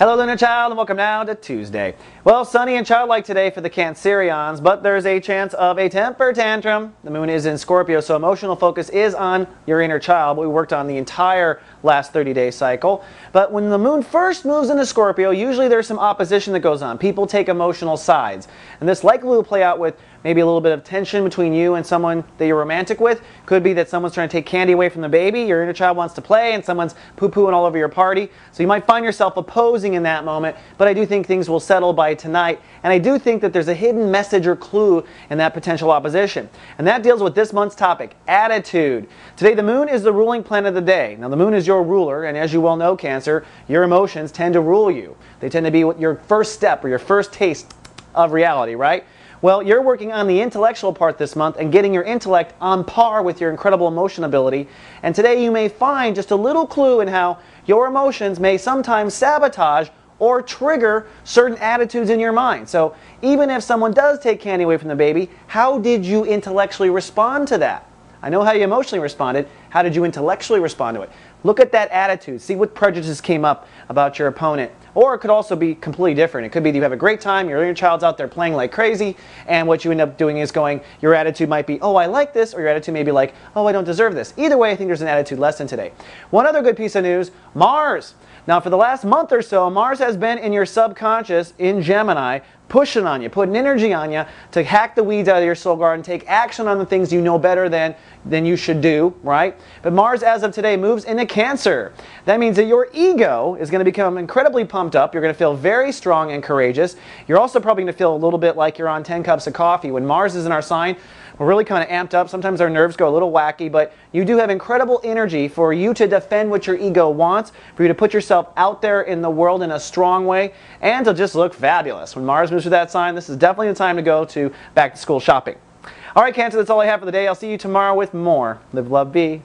Hello, Lunar Child, and welcome now to Tuesday. Well, sunny and childlike today for the Cancerians, but there's a chance of a temper tantrum. The moon is in Scorpio, so emotional focus is on your inner child, what we worked on the entire last 30-day cycle. But when the moon first moves into Scorpio, usually there's some opposition that goes on. People take emotional sides. And this likely will play out with maybe a little bit of tension between you and someone that you're romantic with. Could be that someone's trying to take candy away from the baby, your inner child wants to play, and someone's poo-pooing all over your party. So you might find yourself opposing in that moment, but I do think things will settle by tonight. And I do think that there's a hidden message or clue in that potential opposition. And that deals with this month's topic, attitude. Today the moon is the ruling planet of the day. Now the moon is your ruler, and as you well know, Cancer, your emotions tend to rule you. They tend to be your first step or your first taste of reality, right? Well, you're working on the intellectual part this month and getting your intellect on par with your incredible emotion ability. And today you may find just a little clue in how your emotions may sometimes sabotage or trigger certain attitudes in your mind. So even if someone does take candy away from the baby, how did you intellectually respond to that? I know how you emotionally responded. How did you intellectually respond to it? Look at that attitude. See what prejudices came up about your opponent. Or it could also be completely different. It could be that you have a great time, your inner child's out there playing like crazy, and what you end up doing is your attitude might be, oh, I like this, or your attitude may be like, oh, I don't deserve this. Either way, I think there's an attitude lesson today. One other good piece of news, Mars. Now, for the last month or so, Mars has been in your subconscious in Gemini, pushing on you, putting energy on you to hack the weeds out of your soul garden, take action on the things you know better than you should do, right? But Mars, as of today, moves into Cancer. That means that your ego is going to become incredibly pumped up. You're going to feel very strong and courageous. You're also probably going to feel a little bit like you're on 10 cups of coffee. When Mars is in our sign, we're really kind of amped up. Sometimes our nerves go a little wacky, but you do have incredible energy for you to defend what your ego wants, for you to put yourself out there in the world in a strong way, and to just look fabulous. When Mars moves through that sign, this is definitely the time to go to back-to-school shopping. All right, Cancer, that's all I have for the day. I'll see you tomorrow with more. Live, love, be.